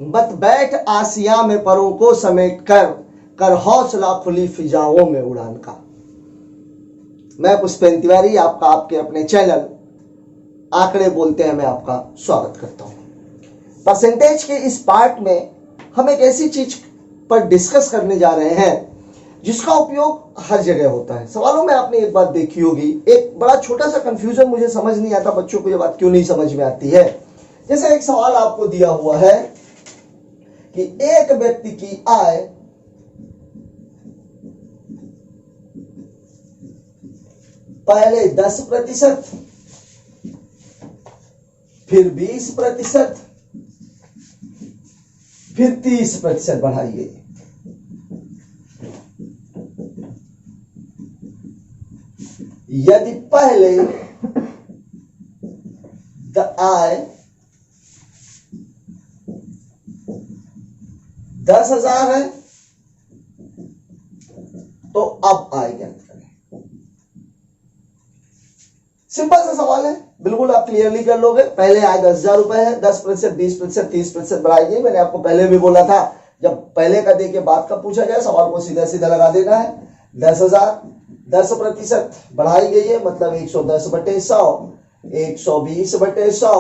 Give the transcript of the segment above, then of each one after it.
मत बैठ आसिया में परों को समेट कर हौसला खुली फिजाओं में उड़ान का। मैं पुष्पेंद्र तिवारी आपका आपके अपने चैनल आंकड़े बोलते हैं मैं आपका स्वागत करता हूं। परसेंटेज के इस पार्ट में हम एक ऐसी चीज पर डिस्कस करने जा रहे हैं जिसका उपयोग हर जगह होता है। सवालों में आपने एक बात देखी होगी, एक बड़ा छोटा सा कंफ्यूजन मुझे समझ नहीं आता बच्चों को ये बात क्यों नहीं समझ में आती है। जैसे एक सवाल आपको दिया हुआ है कि एक व्यक्ति की आय पहले 10%, फिर 20%, फिर 30% बढ़ाई गई। यदि पहले आय 10,000 है तो अब आय ज्ञात करें। सिंपल सा सवाल है, बिल्कुल आप क्लियरली कर लोगे। पहले आय 10,000 रुपए है, 10%, 20%, 30% बढ़ाई गई। मैंने आपको पहले भी बोला था जब पहले का दे के बाद का पूछा जाए सवाल को सीधा सीधा लगा देना है। 10,000 10% बढ़ाई गई है मतलब 110/100, 120/100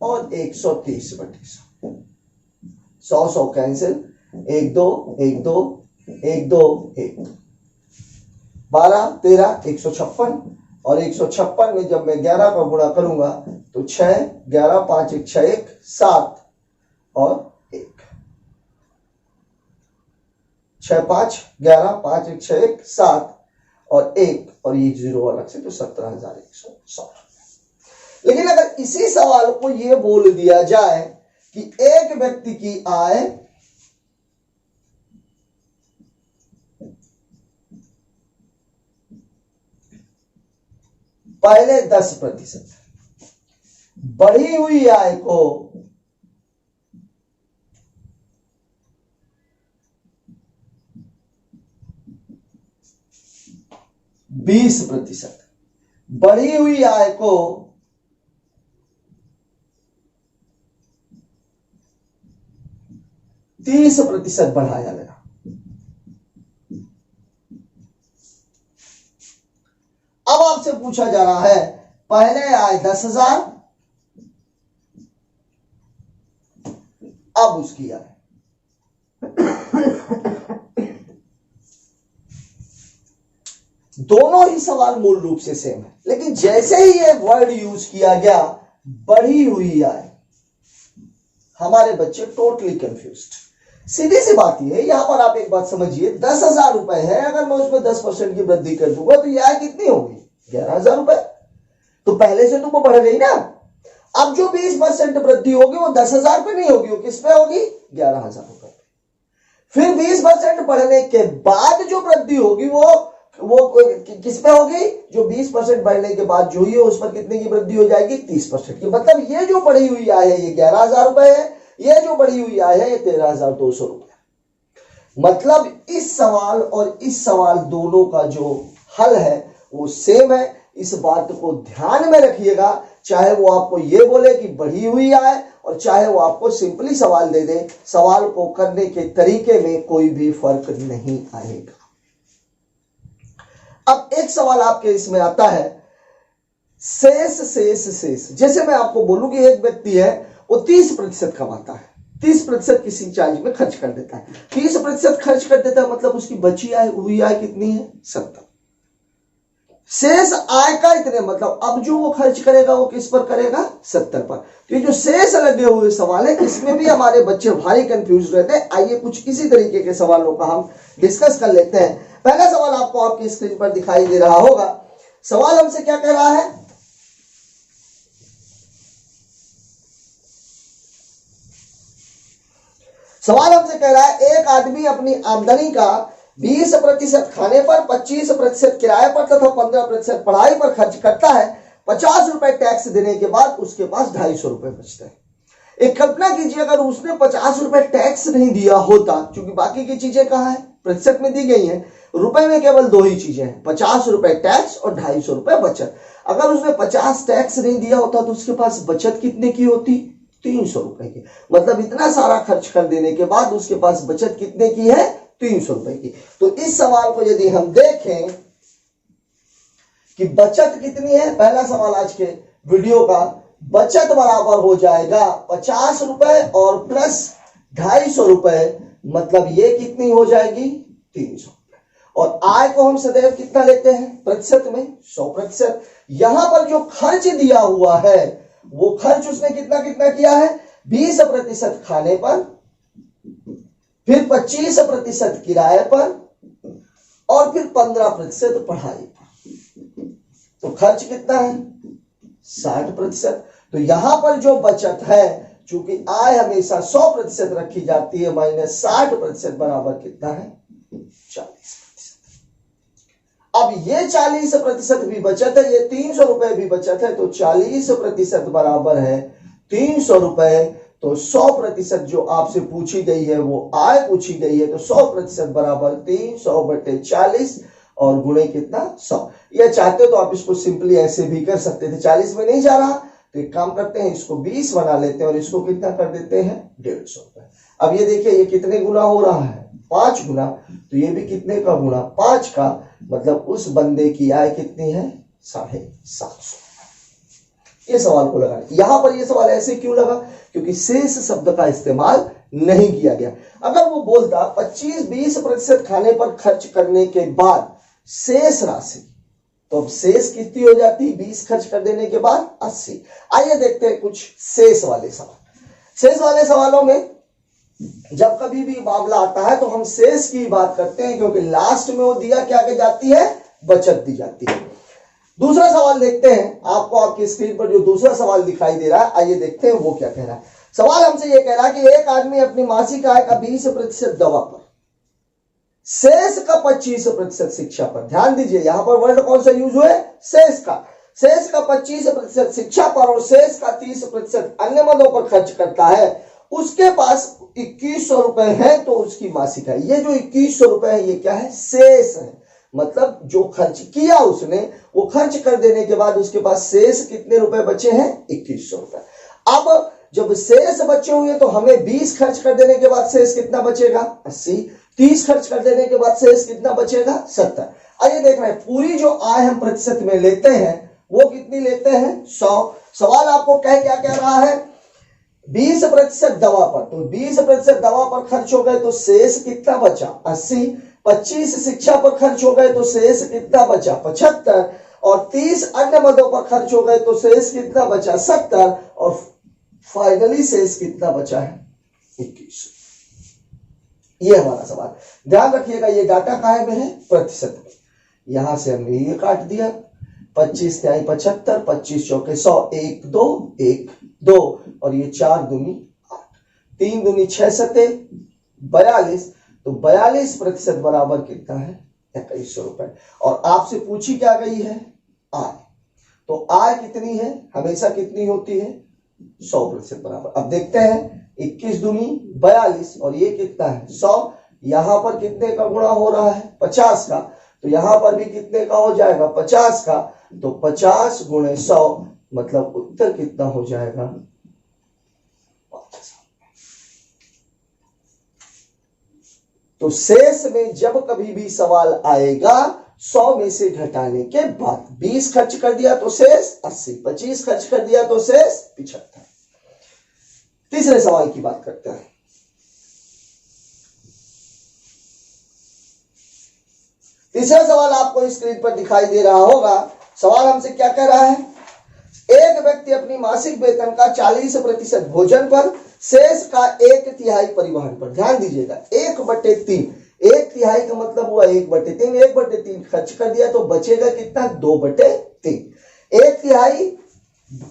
और 130/100। 100 कैंसिल, 1 2 1 2 1 2 1 12 13 156 और 156 में जब मैं 11 का गुणा करूंगा तो 6 11 5 1 6 1 7 और 1 6 5 11 5 1 6 1 7 और 1 और ये 0 अलग से तो 17,160। लेकिन अगर इसी सवाल को ये बोल दिया जाए कि एक व्यक्ति की आय पहले 10%, बढ़ी हुई आय को 20%, बढ़ी हुई आय को 30% बढ़ाया गया। अब आपसे पूछा जा रहा है पहले आय 10,000, अब उसकी आय दोनों ही सवाल मूल रूप से सेम है, लेकिन जैसे ही ये वर्ड यूज किया गया बढ़ी हुई आय, हमारे बच्चे टोटली कंफ्यूज्ड। सीधी सी बात ये है, यहां पर आप एक बात समझिए, 10,000 रुपए है, अगर मैं उसमें 10% की वृद्धि कर दूंगा तो यह आय कितनी होगी? 11,000 रुपए। तो पहले से तो वो बढ़ गई ना। अब जो 20% वृद्धि होगी वो 10,000 पे नहीं होगी, वो किस पे होगी? 11,000 रुपए। फिर 20% बढ़ने के बाद जो वृद्धि होगी वो किस पे होगी? जो 20% बढ़ने के बाद जो ही है उस पर कितने की वृद्धि हो जाएगी? 30% की। मतलब ये जो बढ़ी हुई आय है ये 11,000 रुपए है, ये जो बढ़ी हुई आय है ये 13,200 रुपए। मतलब इस सवाल और इस सवाल दोनों का जो हल है वो सेम है। इस बात को ध्यान में रखिएगा, चाहे वो आपको ये बोले कि बढ़ी हुई आय और चाहे वो आपको सिंपली सवाल दे दे, सवाल को करने के तरीके में कोई भी फर्क नहीं आएगा। अब एक सवाल आपके इसमें आता है, शेष। जैसे मैं आपको बोलूं कि एक व्यक्ति है वो 30% कमाता है, 30% किसी चीज में खर्च कर देता है, 30% खर्च कर देता है, मतलब उसकी बची आय हुई आय कितनी है? 70। शेष आय का इतने मतलब अब जो वो खर्च करेगा वो किस पर करेगा? 70 पर। तो ये जो शेष लगे हुए सवाल है इसमें भी हमारे बच्चे भारी कंफ्यूज रहते हैं। आइए कुछ इसी तरीके के सवालों का हम डिस्कस कर लेते हैं। पहला सवाल आपको आपकी स्क्रीन पर दिखाई दे रहा होगा। सवाल हमसे क्या कह रहा है? सवाल हमसे कह रहा है एक आदमी अपनी आमदनी का 20% खाने पर, 25% किराए पर तथा 15% पढ़ाई पर खर्च करता है। 50 रुपए टैक्स देने के बाद उसके पास 250 रुपए बचते हैं। एक कल्पना कीजिए अगर उसने 50 रुपए टैक्स नहीं दिया होता, क्योंकि बाकी की चीजें कहां है? प्रतिशत में दी गई है। रुपए में केवल दो ही चीजें हैं, 50 रुपए टैक्स और 250 रुपए बचत। अगर उसने 50 टैक्स नहीं दिया होता तो उसके पास बचत कितने की होती? 300 रुपए की। मतलब इतना सारा खर्च कर देने के बाद उसके पास बचत कितने की है? 300 रुपए की। तो इस सवाल को यदि हम देखें कि बचत कितनी है, पहला सवाल आज के वीडियो का, बचत बराबर हो जाएगा 50 रुपए और प्लस 250 रुपए, मतलब ये कितनी हो जाएगी? 300 रुपए। और आय को हम सदैव कितना लेते हैं? प्रतिशत में 100%। यहां पर जो खर्च दिया हुआ है वो खर्च उसने कितना कितना किया है? 20% खाने पर, फिर 25% किराए पर और फिर 15% पढ़ाई पर। तो खर्च कितना है? 60%। तो यहां पर जो बचत है, चूंकि आय हमेशा 100% रखी जाती है, माइनस 60% बराबर कितना है? 40%। अब ये 40% भी बचत है, ये 300 रुपए भी बचत है, तो 40% बराबर है 300 रुपए। तो 100% जो आपसे पूछी गई है वो आय पूछी गई है, तो 100% बराबर 300/40 और गुणे कितना? 100। यह चाहते हो तो आप इसको सिंपली ऐसे भी कर सकते थे, 40 में नहीं जा रहा तो एक काम करते हैं, इसको 20 बना लेते हैं और इसको कितना कर देते हैं? 150 रुपए। अब ये देखिए ये कितने गुना हो रहा है? 5 गुना। तो ये भी कितने का गुना? 5 का। मतलब उस बंदे की आय कितनी है? 750। ये सवाल को लगा। यहां पर ये सवाल ऐसे क्यों लगा? क्योंकि शेष शब्द का इस्तेमाल नहीं किया गया। अगर वो बोलता 25-20% खाने पर खर्च करने के बाद शेष राशि, तो अब शेष कितनी हो जाती? 20 खर्च कर देने के बाद 80। आइए देखते हैं कुछ शेष वाले सवाल। शेष वाले सवालों में जब कभी भी मामला आता है तो हम शेष की बात करते हैं, क्योंकि लास्ट में वो दिया क्या के जाती है? बचत दी जाती है। दूसरा सवाल देखते हैं। आपको आपकी स्क्रीन पर जो दूसरा सवाल दिखाई दे रहा है, आइए देखते हैं वो क्या कह रहा है। सवाल हमसे ये कह रहा है कि एक आदमी अपनी मासिक आय का 20% दवा पर, शेष का 25% शिक्षा पर। ध्यान दीजिए यहां पर वर्ड कौन सा यूज हुए? शेष का। शेष का 25% शिक्षा पर और शेष का 30% अन्य मदों पर खर्च करता है। उसके पास 2100 रुपए है, तो उसकी मासिक आय, ये जो 2100 रुपए है ये क्या है? शेष है। मतलब जो खर्च किया उसने, वो खर्च कर देने के बाद उसके पास शेष कितने रुपए बचे हैं? 2100 रुपए। अब जब शेष बचे हुए तो हमें 20 खर्च कर देने के बाद शेष कितना बचेगा? 80। 30 खर्च कर देने के बाद शेष कितना बचेगा? 70। आइए देख रहे हैं, पूरी जो आय हम प्रतिशत में लेते हैं वो कितनी लेते हैं? 100। सवाल आपको क्या कह रहा है? 20% दवा पर, तो 20% दवा पर खर्च हो गए तो शेष कितना बचा? 80। 25 शिक्षा पर खर्च हो गए तो शेष कितना बचा? 75। और 30 अन्य मदों पर खर्च हो गए तो शेष कितना बचा? 70। और फाइनली शेष कितना बचा है? 21। ये हमारा सवाल। ध्यान रखिएगा ये डाटा काहे में है? प्रतिशत में। यहां से हमने ये काट दिया, 25 × 75, 25 चौके 100, 1 2 1 2 और ये 4 दूनी 8, 3 दूनी 6 सते 42। तो 42% बराबर कितना है? 2100 रुपए। और आपसे पूछी क्या गई है? आय। तो आय कितनी है? हमेशा कितनी होती है? 100% बराबर। अब देखते हैं, 21 दूनी 42 और ये कितना है? 100। यहां पर कितने का गुणा हो रहा है? 50 का। तो यहां पर भी कितने का हो जाएगा? 50 का। तो 50 × 100 मतलब उत्तर कितना हो जाएगा? 5000। तो शेष में जब कभी भी सवाल आएगा 100 में से घटाने के बाद 20 खर्च कर दिया तो शेष 80, 25 खर्च कर दिया तो शेष 75। तीसरे सवाल की बात करते हैं। तीसरा सवाल आपको स्क्रीन पर दिखाई दे रहा होगा। सवाल हमसे क्या कह रहा है? एक व्यक्ति अपनी मासिक वेतन का 40% भोजन पर, शेष का 1/3 परिवहन पर। ध्यान दीजिएगा 1/3, 1/3 का मतलब हुआ 1/3, 1/3 खर्च कर दिया तो बचेगा कितना? 2/3। 1/3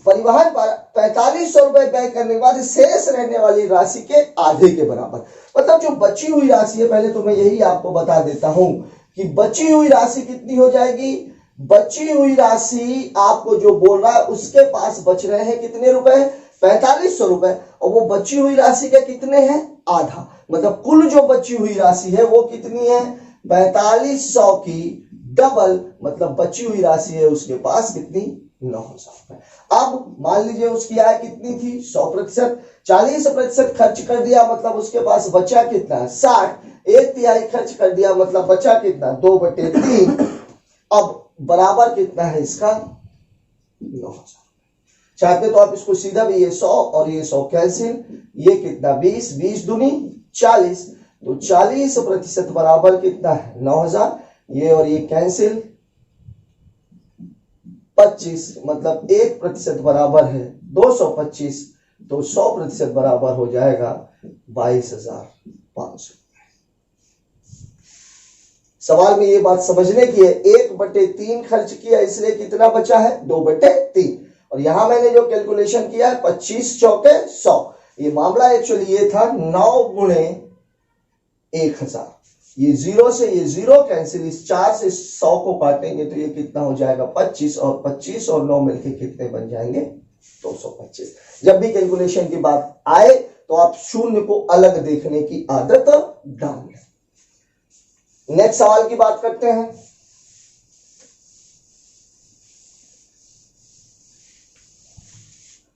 परिवहन पर 4500 रुपए व्यय करने के बाद शेष रहने वाली राशि के आधे के बराबर। मतलब जो बची हुई राशि है, पहले तो मैं यही आपको बता देता हूं कि बची हुई राशि कितनी हो जाएगी? बची हुई राशि आपको जो बोल रहा है उसके पास बच रहे हैं कितने रुपए? 4500 रुपए। और वो बची हुई राशि के कितने हैं? आधा। मतलब कुल जो बची हुई राशि है वो कितनी है? 4500 की डबल मतलब बची हुई राशि है उसके पास कितनी, 9,000 रुपए। अब मान लीजिए उसकी आय कितनी थी, 100%, 40% खर्च कर दिया मतलब उसके पास बचा कितना, 60, 1/3 खर्च कर दिया मतलब बचा कितना, 2/3। अब बराबर कितना है इसका, 9,000। चाहते तो आप इसको सीधा भी, ये 100 और ये 100 कैंसिल, ये कितना 20, 20 दूनी 40, तो 40% बराबर कितना है 9,000, ये और ये कैंसिल, 25 मतलब 1% बराबर है 225, तो 100% बराबर हो जाएगा 22,500। सवाल में ये बात समझने की है, 1/3 खर्च किया इसलिए कितना बचा है, 2/3। और यहां मैंने जो कैलकुलेशन किया है 25 चौके 100, ये मामला एक्चुअली ये था 9 गुणे 1,000। ये 0 से ये 0 कैंसिल, इस 4 से 100 को काटेंगे तो ये कितना हो जाएगा 25, और 25 और 9 मिलके कितने बन जाएंगे 225। जब भी कैलकुलेशन की बात आए तो आप शून्य को अलग देखने की आदत डाल लें। नेक्स्ट सवाल की बात करते हैं।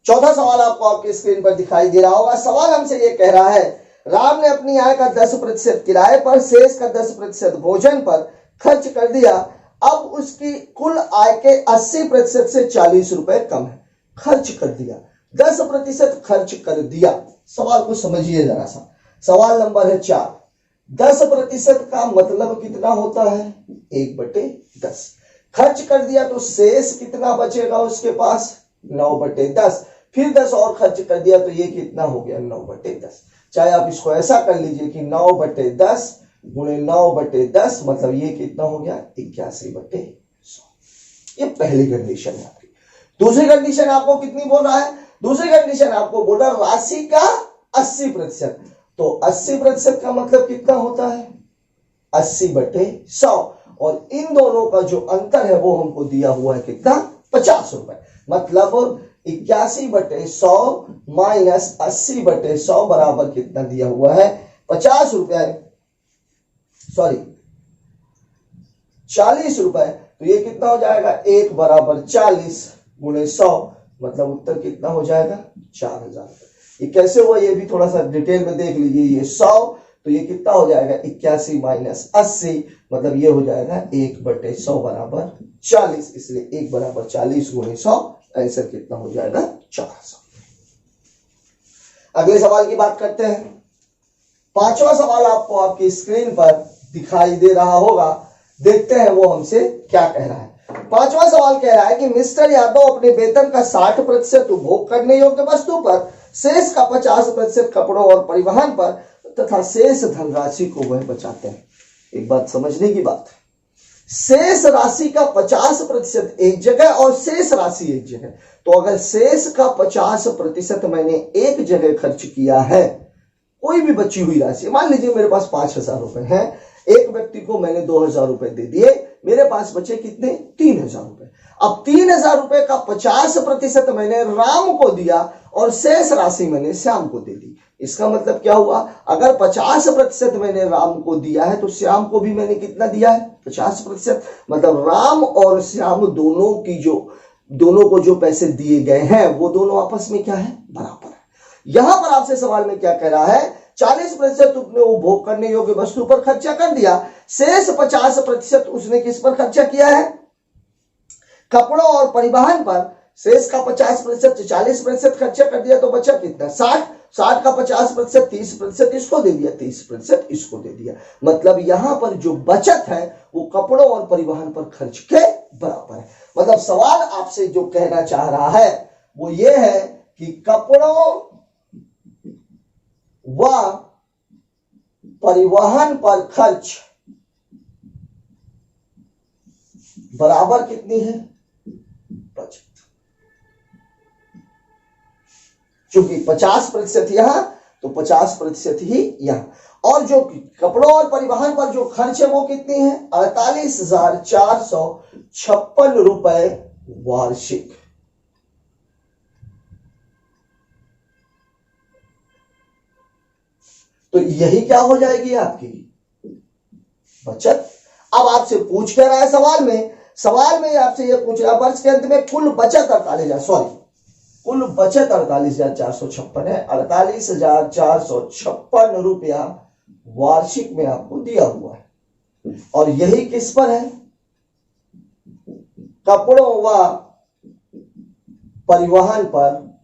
चौथा सवाल आपको आपके स्क्रीन पर दिखाई दे रहा होगा। सवाल हमसे ये कह रहा है, राम ने अपनी आय का 10% किराए पर, शेष का 10% भोजन पर खर्च कर दिया। अब उसकी कुल आय के 80% से 40 रुपए कम है। खर्च कर दिया, 10% खर्च कर दिया। सवाल को समझिए जरा सा। सवाल नंबर है 4। 10% का मतलब कितना होता है, 1/10। खर्च कर दिया तो शेष कितना बचेगा उसके पास, 9/10। फिर 10 और खर्च कर दिया तो ये कितना हो गया, 9/10। चाहे आप इसको ऐसा कर लीजिए कि 9/10 गुणे 9/10 मतलब ये कितना हो गया, 81/100। ये पहली कंडीशन है आपकी। दूसरी कंडीशन आपको कितनी बोल रहा है, दूसरी कंडीशन आपको बोल रहा है राशि का 80%। तो 80% का मतलब कितना होता है, 80/100। और इन दोनों का जो अंतर है वो हमको दिया हुआ है कितना, 50 रुपए। मतलब 81/100 माइनस 80/100 बराबर कितना दिया हुआ है, 50 रुपए, सॉरी 40 रुपए। तो ये कितना हो जाएगा, 1 बराबर 40 गुणे 100 मतलब उत्तर कितना हो जाएगा, 4,000 रुपए। ये कैसे हुआ ये भी थोड़ा सा डिटेल में देख लीजिए। ये 100 तो ये कितना हो जाएगा, 81 माइनस 80 मतलब ये हो जाएगा 1/100 बराबर 40, इसलिए 1 बराबर 40 गुणे 100, आंसर कितना हो जाएगा, 400। अगले सवाल की बात करते हैं। पांचवा सवाल आपको आपकी स्क्रीन पर दिखाई दे रहा होगा, देखते हैं वो हमसे क्या कह रहा है। पांचवा सवाल कह रहा है कि मिस्टर यादव अपने वेतन का 60% उपभोग करने योग्य वस्तु पर, शेष का 50% कपड़ों और परिवहन पर तथा शेष धनराशि को वह बचाते हैं। एक बात समझने की बात है, शेष राशि का 50% एक जगह और शेष राशि एक जगह। तो अगर शेष का 50% मैंने एक जगह खर्च किया है, कोई भी बची हुई राशि, मान लीजिए मेरे पास 5,000 रुपए है, एक व्यक्ति को मैंने 2,000 रुपए दे दिए, मेरे पास बचे कितने, 3,000 रुपए। अब 3,000 रुपए का 50% मैंने राम को दिया और शेष राशि मैंने श्याम को दे दी। इसका मतलब क्या हुआ, अगर 50% मैंने राम को दिया है तो श्याम को भी मैंने कितना दिया है, 50%। मतलब राम और श्याम दोनों को जो पैसे दिए गए हैं वो दोनों आपस में क्या है, बराबर है। यहां पर आपसे सवाल में क्या कह रहा है, 40% उसने उपभोग करने योग्य वस्तु पर खर्चा कर दिया, शेष 50% उसने किस पर खर्चा किया है, कपड़ों और परिवहन पर। शेष का 50% 40% खर्चा कर दिया तो बचा कितना, 60 का 50% 30% इसको दे दिया, 30% इसको दे दिया। मतलब यहां पर जो बचत है वो कपड़ों और परिवहन पर खर्च के बराबर है। मतलब सवाल आपसे जो कहना चाह रहा है वो ये है कि कपड़ों व परिवहन पर खर्च बराबर कितनी है, बचत। क्योंकि 50% यहां तो 50% ही यहां। और जो कपड़ों और परिवहन पर जो खर्च है वो कितनी है, 48,456 रुपए वार्षिक। तो यही क्या हो जाएगी आपकी बचत। अब आपसे पूछ क्या रहा है सवाल में आपसे ये पूछ रहा है वर्ष के अंत में कुल बचत 48,456 है। 48,456 रुपया वार्षिक में आपको दिया हुआ है, और यही किस पर है? कपड़ों व परिवहन पर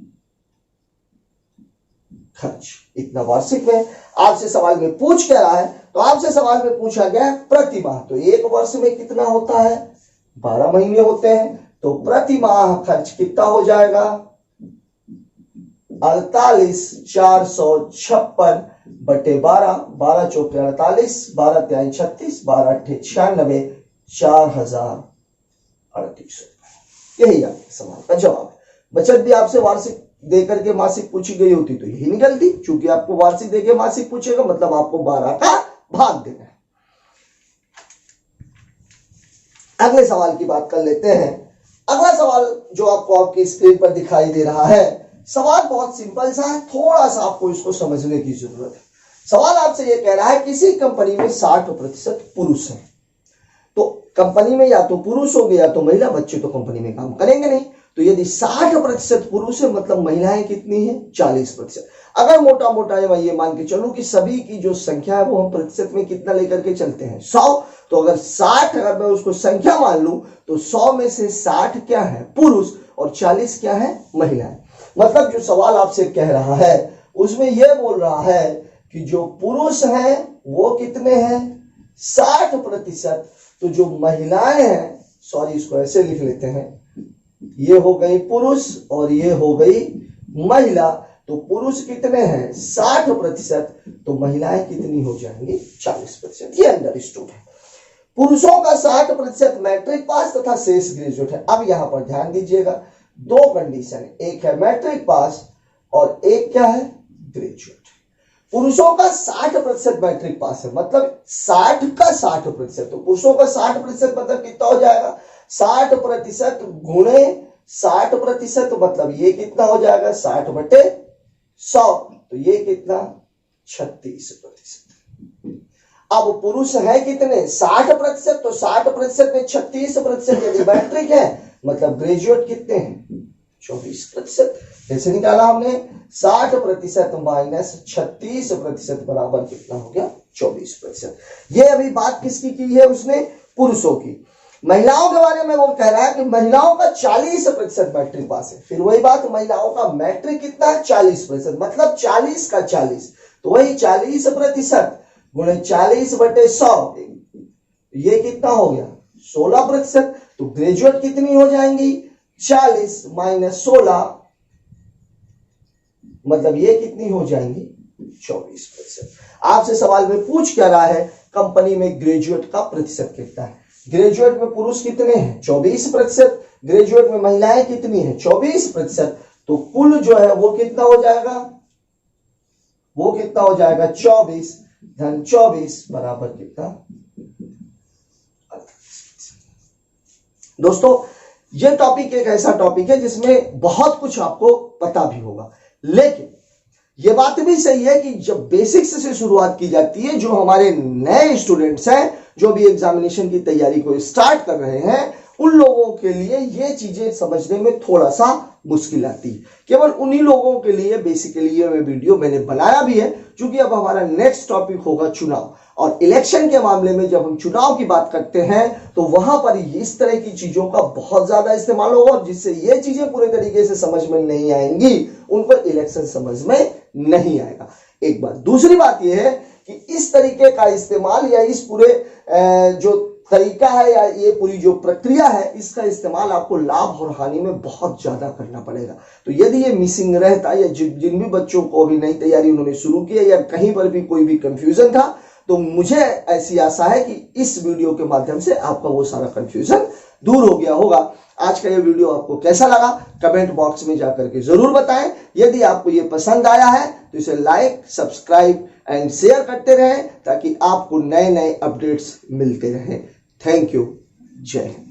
खर्च। इतना वार्षिक में आपसे सवाल में पूछ क्या रहा है? तो आपसे सवाल में पूछा गया है प्रति माह। तो एक वर्ष में कितना होता है? 12 महीने होते हैं, तो प्रति माह खर्च कितना हो जाएगा? 48,456 बटे 12, 12 चौके 48, 12 तिहाई 36, 12 अट्ठे 96, 4,038 रुपए। यही आपके सवाल का जवाब है। बचत भी आपसे वार्षिक देकर के मासिक पूछी गई होती तो यही निकलती, क्योंकि आपको वार्षिक देके मासिक पूछेगा मतलब आपको 12 का भाग देना है। अगले सवाल की बात कर लेते हैं। अगला सवाल जो आपको आपकी स्क्रीन पर दिखाई दे रहा है, सवाल बहुत सिंपल सा है, थोड़ा सा आपको इसको समझने की जरूरत है। सवाल आपसे यह कह रहा है किसी कंपनी में 60% पुरुष हैं, तो कंपनी में या तो पुरुष होंगे या तो महिला, बच्चे तो कंपनी में काम करेंगे नहीं। तो यदि 60% पुरुष है मतलब महिलाएं कितनी है? 40%। अगर मोटा मोटा ये मान के चलो कि सभी की जो संख्या है वो हम प्रतिशत में कितना लेकर के चलते हैं? 100। तो अगर 60 अगर मैं उसको संख्या मान लूं तो 100 में से 60 क्या है? पुरुष, और 40 क्या है? महिलाएं। मतलब जो सवाल आपसे कह रहा है उसमें यह बोल रहा है कि जो पुरुष हैं वो कितने हैं? 60%। तो जो महिलाएं हैं, सॉरी इसको ऐसे लिख लेते हैं, ये हो गई पुरुष और ये हो गई महिला। तो पुरुष कितने हैं? 60%, तो महिलाएं कितनी हो जाएंगी? 40%। ये अंडरस्टूड है। पुरुषों का 60% मैट्रिक पास तथा शेष ग्रेजुएट है। अब यहां पर ध्यान दीजिएगा, दो कंडीशन है, एक है मैट्रिक पास और एक क्या है? ग्रेजुएट। पुरुषों का 60% मैट्रिक पास है, मतलब 60 का 60%। तो पुरुषों का 60% मतलब कितना हो जाएगा? 60% गुणे 60%, मतलब ये कितना हो जाएगा? 60 बटे 100। तो ये कितना? 36%। अब पुरुष है कितने? 60%। तो 60% में 36% यदि मैट्रिक है मतलब ग्रेजुएट कितने हैं? 24%। कैसे निकाला हमने? 60% माइनस 36% बराबर कितना हो गया? 24%। ये अभी बात किसकी की है उसने? पुरुषों की। महिलाओं के बारे में वो कह रहा है कि महिलाओं का 40% मैट्रिक पास है। फिर वही बात, महिलाओं का मैट्रिक कितना है? 40%, मतलब 40 का 40। तो वही 40% गुणे 40 बटे 100, ये कितना हो गया? 16%। तो ग्रेजुएट कितनी हो जाएंगी? 40 माइनस 16, मतलब ये कितनी हो जाएंगी? 24%। आपसे सवाल में पूछ क्या रहा है? कंपनी में ग्रेजुएट का प्रतिशत कितना है? ग्रेजुएट में पुरुष कितने हैं? 24%। ग्रेजुएट में महिलाएं कितनी हैं? 24%। तो कुल जो है वो कितना हो जाएगा? वो कितना हो जाएगा? 24 धन 24 बराबर कितना? 48%। दोस्तों ये टॉपिक एक ऐसा टॉपिक है जिसमें बहुत कुछ आपको पता भी होगा, लेकिन यह बात भी सही है कि जब बेसिक्स से शुरुआत की जाती है, जो हमारे नए स्टूडेंट्स हैं जो भी एग्जामिनेशन की तैयारी को स्टार्ट कर रहे हैं, उन लोगों के लिए ये चीजें समझने में थोड़ा सा मुश्किल आती है। केवल उन्हीं लोगों के लिए बेसिकली ये वीडियो मैंने बनाया भी है, क्योंकि अब हमारा नेक्स्ट टॉपिक होगा चुनाव। और इलेक्शन के मामले में जब हम चुनाव की बात करते हैं तो वहां पर इस तरह की चीजों का बहुत ज्यादा इस्तेमाल होगा, और जिससे ये चीजें पूरे तरीके से समझ में नहीं आएंगी उन पर इलेक्शन समझ में नहीं आएगा। एक बात। दूसरी बात यह है कि इस तरीके का इस्तेमाल या इस पूरे जो तरीका है या ये पूरी जो प्रक्रिया है, इसका इस्तेमाल आपको लाभ और हानि में बहुत ज्यादा करना पड़ेगा। तो यदि ये मिसिंग रहता या जिन भी बच्चों को अभी नई तैयारी उन्होंने शुरू की है या कहीं पर भी कोई भी कंफ्यूजन था, तो मुझे ऐसी आशा है कि इस वीडियो के माध्यम से आपका वो सारा कंफ्यूजन दूर हो गया होगा। आज का ये वीडियो आपको कैसा लगा कमेंट बॉक्स में जाकर के जरूर बताएं। यदि आपको ये पसंद आया है तो इसे लाइक, सब्सक्राइब एंड शेयर करते रहें, ताकि आपको नए नए अपडेट्स मिलते रहें। Thank you. जय हिंद।